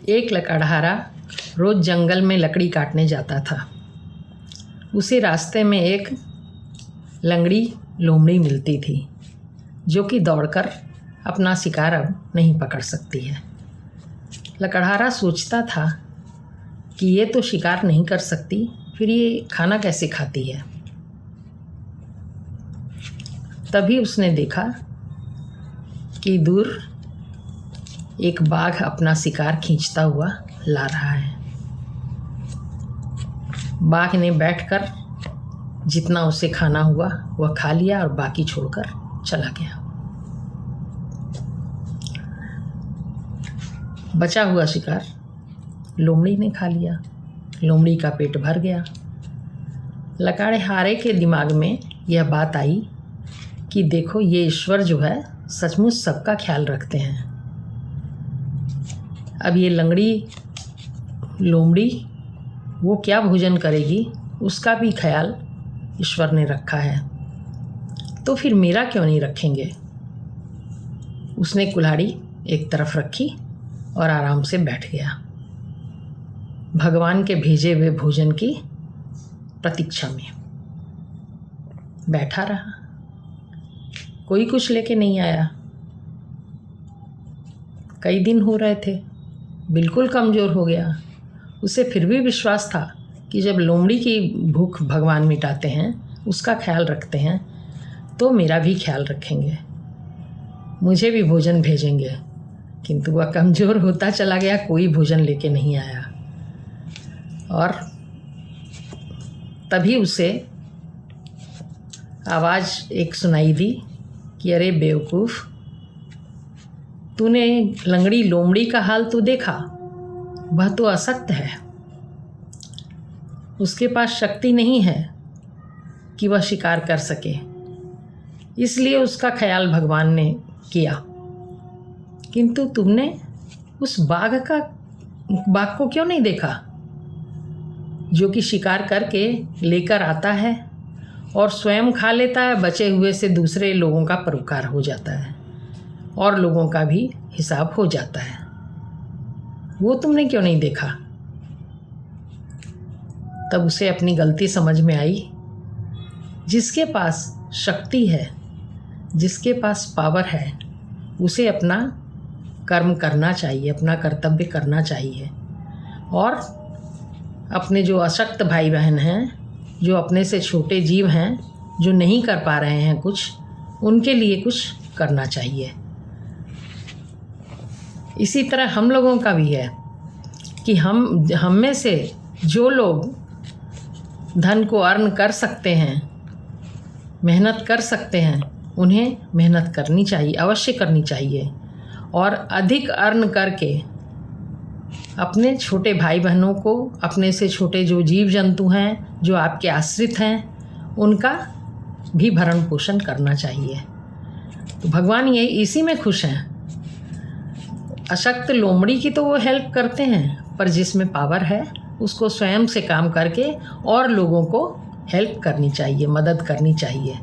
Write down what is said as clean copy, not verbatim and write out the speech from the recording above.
एक लकड़हारा रोज़ जंगल में लकड़ी काटने जाता था। उसे रास्ते में एक लंगड़ी लोमड़ी मिलती थी जो कि दौड़कर अपना शिकार अब नहीं पकड़ सकती है। लकड़हारा सोचता था कि ये तो शिकार नहीं कर सकती, फिर ये खाना कैसे खाती है। तभी उसने देखा कि दूर एक बाघ अपना शिकार खींचता हुआ ला रहा है। बाघ ने बैठकर जितना उसे खाना हुआ वह खा लिया और बाकी छोड़कर चला गया। बचा हुआ शिकार लोमड़ी ने खा लिया। लोमड़ी का पेट भर गया। लकड़हारे के दिमाग में यह बात आई कि देखो, ये ईश्वर जो है सचमुच सबका ख्याल रखते हैं। अब ये लंगड़ी लोमड़ी वो क्या भोजन करेगी उसका भी ख्याल ईश्वर ने रखा है, तो फिर मेरा क्यों नहीं रखेंगे। उसने कुल्हाड़ी एक तरफ रखी और आराम से बैठ गया, भगवान के भेजे हुए भोजन की प्रतीक्षा में बैठा रहा। कोई कुछ लेके नहीं आया। कई दिन हो रहे थे, बिल्कुल कमज़ोर हो गया। उसे फिर भी विश्वास था कि जब लोमड़ी की भूख भगवान मिटाते हैं, उसका ख्याल रखते हैं, तो मेरा भी ख्याल रखेंगे, मुझे भी भोजन भेजेंगे। किंतु वह कमज़ोर होता चला गया, कोई भोजन लेके नहीं आया। और तभी उसे आवाज़ एक सुनाई दी कि अरे बेवकूफ़, तूने लंगड़ी लोमड़ी का हाल तो देखा, वह तो अशक्त है, उसके पास शक्ति नहीं है कि वह शिकार कर सके, इसलिए उसका ख्याल भगवान ने किया। किंतु तुमने उस बाघ को क्यों नहीं देखा जो कि शिकार करके लेकर आता है और स्वयं खा लेता है, बचे हुए से दूसरे लोगों का परोपकार हो जाता है और लोगों का भी हिसाब हो जाता है। वो तुमने क्यों नहीं देखा। तब उसे अपनी गलती समझ में आई। जिसके पास शक्ति है, जिसके पास पावर है, उसे अपना कर्म करना चाहिए, अपना कर्तव्य करना चाहिए। और अपने जो अशक्त भाई बहन हैं, जो अपने से छोटे जीव हैं, जो नहीं कर पा रहे हैं कुछ, उनके लिए कुछ करना चाहिए। इसी तरह हम लोगों का भी है कि हम में से जो लोग धन को अर्न कर सकते हैं, मेहनत कर सकते हैं, उन्हें मेहनत करनी चाहिए, अवश्य करनी चाहिए। और अधिक अर्न करके अपने छोटे भाई बहनों को, अपने से छोटे जो जीव जंतु हैं, जो आपके आश्रित हैं, उनका भी भरण पोषण करना चाहिए। तो भगवान ये इसी में खुश हैं। अशक्त लोमड़ी की तो वो हेल्प करते हैं, पर जिसमें पावर है उसको स्वयं से काम करके और लोगों को हेल्प करनी चाहिए, मदद करनी चाहिए।